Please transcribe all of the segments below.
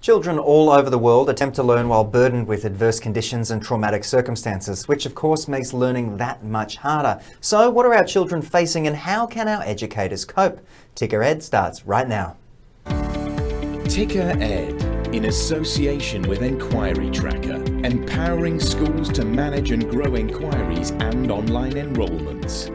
Children all over the world attempt to learn while burdened with adverse conditions and traumatic circumstances, which of course makes learning that much harder. So what are our children facing and how can our educators cope? Ticker Ed starts right now. Ticker Ed, in association with Enquiry Tracker, empowering schools to manage and grow inquiries and online enrolments.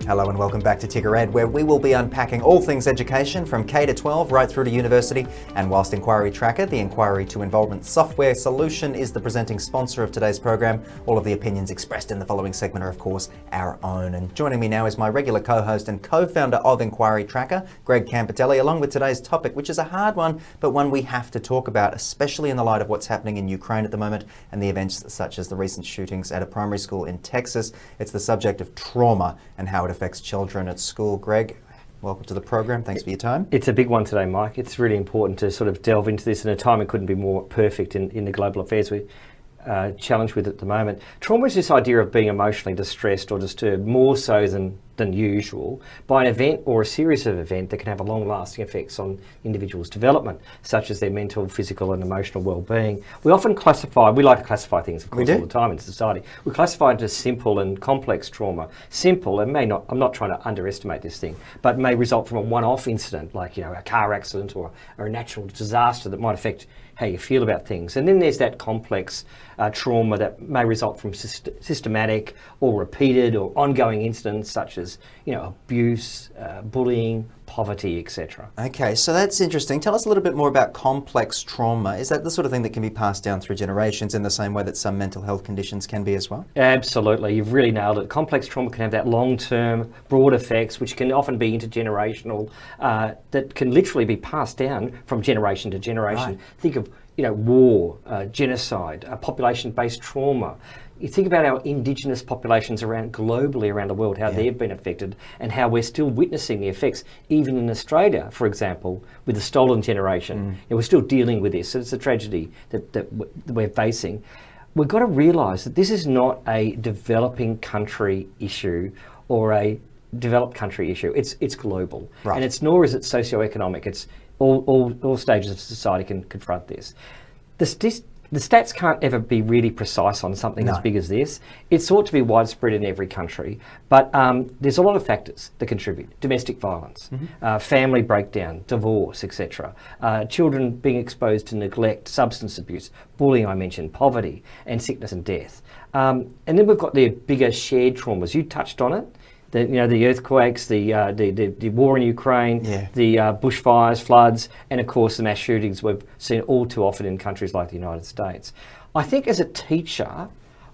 Hello and welcome back to Ticker Ed, where we will be unpacking all things education from K to 12 right through to university. And whilst Enquiry Tracker, the Enquiry to Enrolment software solution, is the presenting sponsor of today's program, all of the opinions expressed in the following segment are of course our own. And joining me now is my regular co-host and co-founder of Enquiry Tracker, Greg Campitelli, along with today's topic, which is a hard one, but one we have to talk about, especially in the light of what's happening in Ukraine at the moment and the events such as the recent shootings at a primary school in Texas. It's the subject of trauma and how it affects children at school. Greg, welcome to the program. Thanks for your time. It's a big one today, Mike. It's really important to sort of delve into this, and the timing couldn't be more perfect in the global affairs we're challenged with at the moment. Trauma is this idea of being emotionally distressed or disturbed, more so than usual, by an event or a series of events that can have a long-lasting effects on individuals' development, such as their mental, physical and emotional well-being. We like to classify things, of course, all the time in society. We classify it as simple and complex trauma. Simple, and I'm not trying to underestimate this thing, but may result from a one-off incident, like a car accident or a natural disaster that might affect how you feel about things. And then there's that complex trauma that may result from systematic or repeated or ongoing incidents such as abuse, bullying, poverty, etc. Okay, so that's interesting. Tell us a little bit more about complex trauma. Is that the sort of thing that can be passed down through generations in the same way that some mental health conditions can be as well? Absolutely, you've really nailed it. Complex trauma can have that long-term, broad effects, which can often be intergenerational, that can literally be passed down from generation to generation. Right. Think of war, genocide, population-based trauma. You think about our indigenous populations globally around the world, how they've been affected and how we're still witnessing the effects, even in Australia, for example, with the stolen generation. We're still dealing with this. So it's a tragedy that we're facing. We've got to realise that this is not a developing country issue or a developed country issue. It's global. Right. And nor is it socioeconomic. It's all stages of society can confront this. The stats can't ever be really precise on something as big as this. It's thought to be widespread in every country, but there's a lot of factors that contribute. Domestic violence, family breakdown, divorce, etc. Children being exposed to neglect, substance abuse, bullying, I mentioned, poverty, and sickness and death. And then we've got the bigger shared traumas. You touched on it. The earthquakes, the war in Ukraine, the bushfires, floods, and of course the mass shootings we've seen all too often in countries like the United States. I think as a teacher,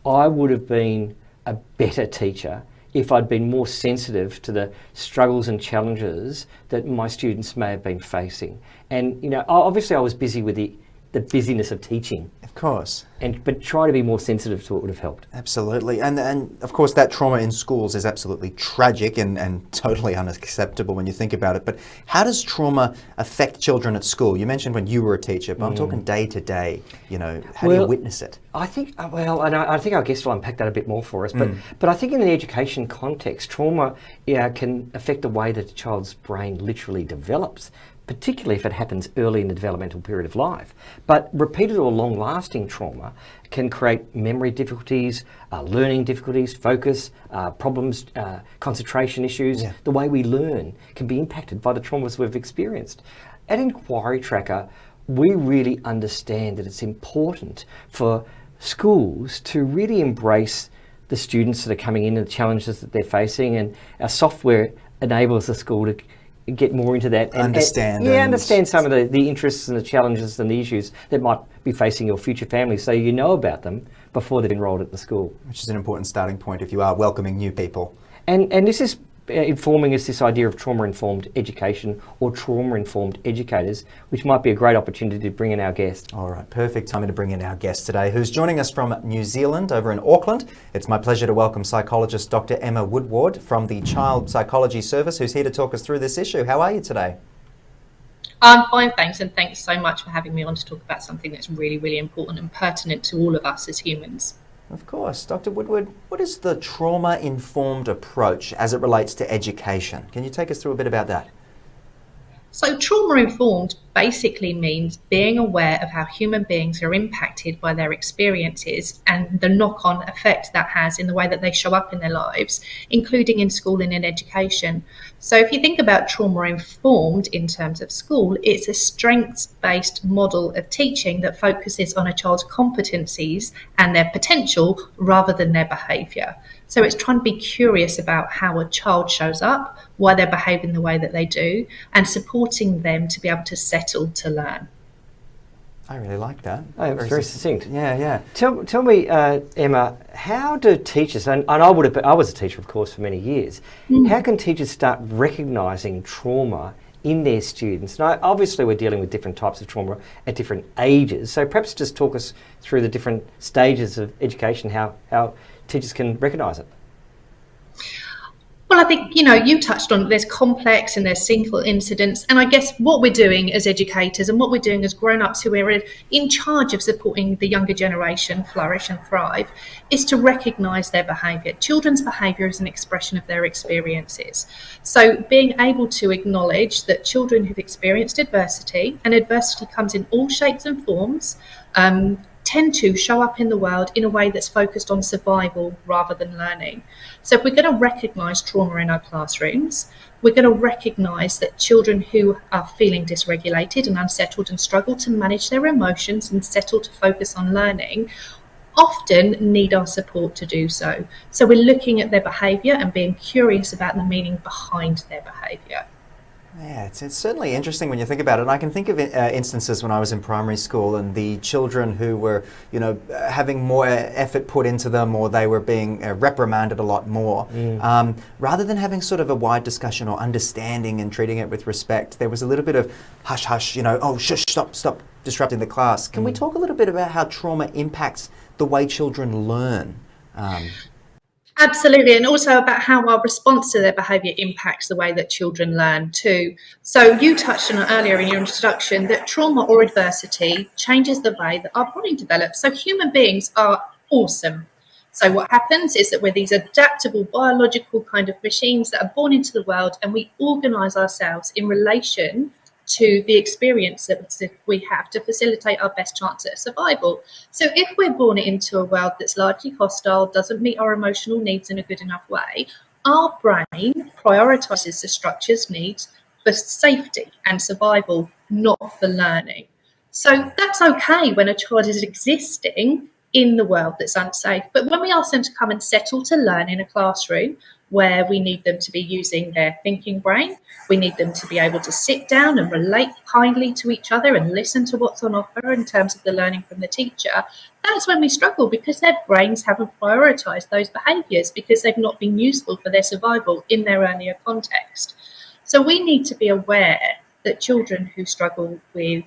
I would have been a better teacher if I'd been more sensitive to the struggles and challenges that my students may have been facing. And obviously I was busy with the busyness of teaching. Of course. But try to be more sensitive to what would have helped. Absolutely. And of course that trauma in schools is absolutely tragic and totally unacceptable when you think about it. But how does trauma affect children at school? You mentioned when you were a teacher, but I'm talking day to day, how do you witness it? I think, and I think our guest will unpack that a bit more for us, but I think in the education context, trauma can affect the way that a child's brain literally develops, particularly if it happens early in the developmental period of life. But repeated or long-lasting trauma can create memory difficulties, learning difficulties, focus, problems, concentration issues. The way we learn can be impacted by the traumas we've experienced. At Enquiry Tracker, we really understand that it's important for schools to really embrace the students that are coming in and the challenges that they're facing, and our software enables the school to get more into that and understand some of the interests and the challenges and the issues that might be facing your future family, so you know about them before they've enrolled at the school. Which is an important starting point if you are welcoming new people. And this is informing us this idea of trauma-informed education or trauma-informed educators, which might be a great opportunity to bring in our guest. All right, perfect timing to bring in our guest today, who's joining us from New Zealand over in Auckland. It's my pleasure to welcome psychologist Dr. Emma Woodward from the Child Psychology Service, who's here to talk us through this issue. How are you today? I'm fine, thanks, and thanks so much for having me on to talk about something that's really, really important and pertinent to all of us as humans. Of course. Dr. Woodward, what is the trauma-informed approach as it relates to education? Can you take us through a bit about that? So trauma-informed basically means being aware of how human beings are impacted by their experiences and the knock-on effect that has in the way that they show up in their lives, including in school and in education. So if you think about trauma-informed in terms of school, it's a strengths-based model of teaching that focuses on a child's competencies and their potential rather than their behaviour. So it's trying to be curious about how a child shows up, why they're behaving the way that they do, and supporting them to be able to settle to learn. I really like that. Oh, it was very succinct. Yeah. Tell me, Emma, how do teachers, and I was a teacher, of course, for many years, how can teachers start recognising trauma in their students? Now, obviously, we're dealing with different types of trauma at different ages, so perhaps just talk us through the different stages of education, how teachers can recognise it. Well, I think, you touched on there's complex and there's single incidents. And I guess what we're doing as educators and what we're doing as grown-ups who are in charge of supporting the younger generation flourish and thrive is to recognise their behaviour. Children's behaviour is an expression of their experiences. So being able to acknowledge that children who've experienced adversity, and adversity comes in all shapes and forms, tend to show up in the world in a way that's focused on survival rather than learning. So if we're going to recognise trauma in our classrooms, we're going to recognise that children who are feeling dysregulated and unsettled and struggle to manage their emotions and settle to focus on learning often need our support to do so. So we're looking at their behaviour and being curious about the meaning behind their behaviour. Yeah, it's certainly interesting when you think about it. And I can think of instances when I was in primary school and the children who were, having more effort put into them, or they were being reprimanded a lot more. Rather than having sort of a wide discussion or understanding and treating it with respect, there was a little bit of hush, hush, oh, shush, stop disrupting the class. Can we talk a little bit about how trauma impacts the way children learn? Absolutely, and also about how our response to their behaviour impacts the way that children learn too. So you touched on it earlier in your introduction that trauma or adversity changes the way that our body develops. So human beings are awesome. So what happens is that we're these adaptable biological kind of machines that are born into the world, and we organise ourselves in relation to the experience that we have to facilitate our best chance at survival. So if we're born into a world that's largely hostile, doesn't meet our emotional needs in a good enough way, our brain prioritises the structure's needs for safety and survival, not for learning. So that's okay when a child is existing in the world that's unsafe. But when we ask them to come and settle to learn in a classroom, where we need them to be using their thinking brain, we need them to be able to sit down and relate kindly to each other and listen to what's on offer in terms of the learning from the teacher, that's when we struggle, because their brains haven't prioritised those behaviours because they've not been useful for their survival in their earlier context. So we need to be aware that children who struggle with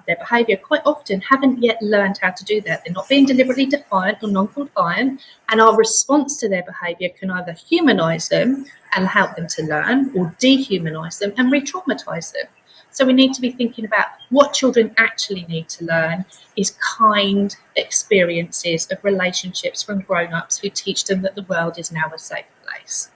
their behaviour quite often haven't yet learned how to do that. They're not being deliberately defiant or non-compliant, and our response to their behaviour can either humanise them and help them to learn, or dehumanise them and re-traumatise them. So we need to be thinking about what children actually need to learn is kind experiences of relationships from grown-ups who teach them that the world is now a safe place.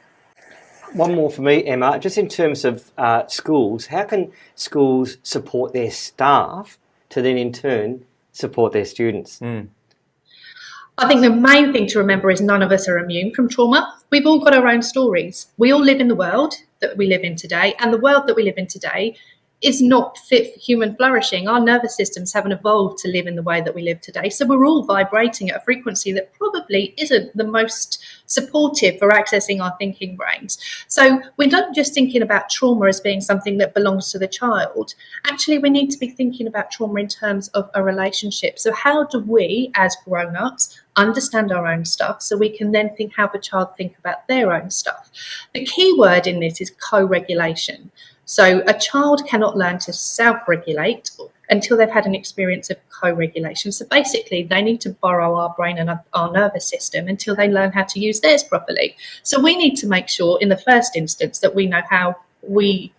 One more for me, Emma, just in terms of schools, how can schools support their staff to then in turn support their students? I think the main thing to remember is none of us are immune from trauma. We've all got our own stories. We all live in the world that we live in today, and the world that we live in today is not fit for human flourishing. Our nervous systems haven't evolved to live in the way that we live today. So we're all vibrating at a frequency that probably isn't the most supportive for accessing our thinking brains. So we're not just thinking about trauma as being something that belongs to the child. Actually, we need to be thinking about trauma in terms of a relationship. So how do we, as grown-ups, understand our own stuff so we can then think how the child think about their own stuff? The key word in this is co-regulation. So a child cannot learn to self-regulate until they've had an experience of co-regulation. So basically, they need to borrow our brain and our nervous system until they learn how to use theirs properly. So we need to make sure in the first instance that we know how we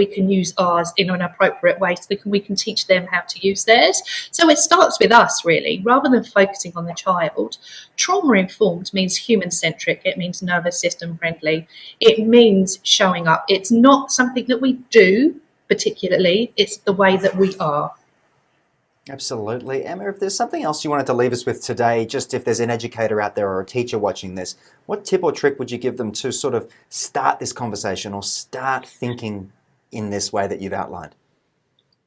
can use ours in an appropriate way, so we can teach them how to use theirs. So it starts with us, really, rather than focusing on the child. Trauma-informed means human-centric. It means nervous system friendly. It means showing up. It's not something that we do particularly, it's the way that we are. Absolutely. Emma, if there's something else you wanted to leave us with today, just if there's an educator out there or a teacher watching this, what tip or trick would you give them to sort of start this conversation or start thinking in this way that you've outlined?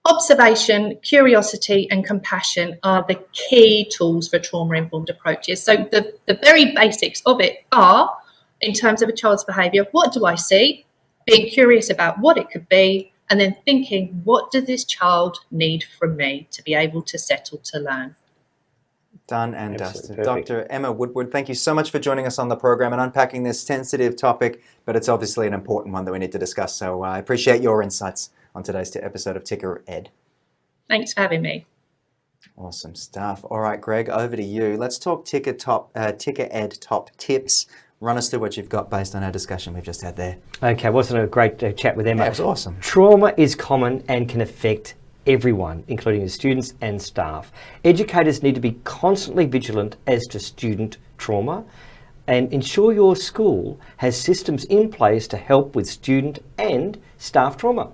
Observation, curiosity and compassion are the key tools for trauma-informed approaches. So the very basics of it are, in terms of a child's behaviour, what do I see? Being curious about what it could be, and then thinking, what does this child need from me to be able to settle to learn? Done and Absolutely dusted. perfect. Dr. Emma Woodward, thank you so much for joining us on the program and unpacking this sensitive topic, but it's obviously an important one that we need to discuss. So I appreciate your insights on today's episode of Ticker Ed. Thanks for having me. Awesome stuff. All right, Greg, over to you. Let's talk Ticker Ed top tips. Run us through what you've got based on our discussion we've just had there. Okay, wasn't it a great chat with Emma? That was awesome. Trauma is common and can affect everyone, including the students and staff. Educators need to be constantly vigilant as to student trauma and ensure your school has systems in place to help with student and staff trauma.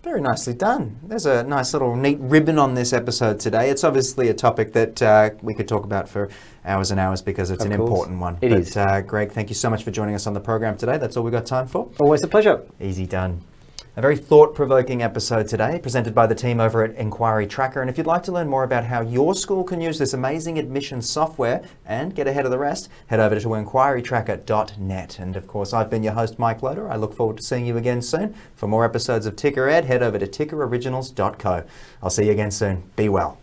Very nicely done. There's a nice little neat ribbon on this episode today. It's obviously a topic that we could talk about for hours and hours because it's Of an course. important one. It is. Greg, thank you so much for joining us on the program today. That's all we've got time for. Always a pleasure. Easy done. A very thought-provoking episode today, presented by the team over at Enquiry Tracker. And if you'd like to learn more about how your school can use this amazing admissions software and get ahead of the rest, head over to enquirytracker.net. And of course, I've been your host, Mike Loader. I look forward to seeing you again soon. For more episodes of Ticker Ed, head over to tickeroriginals.co. I'll see you again soon. Be well.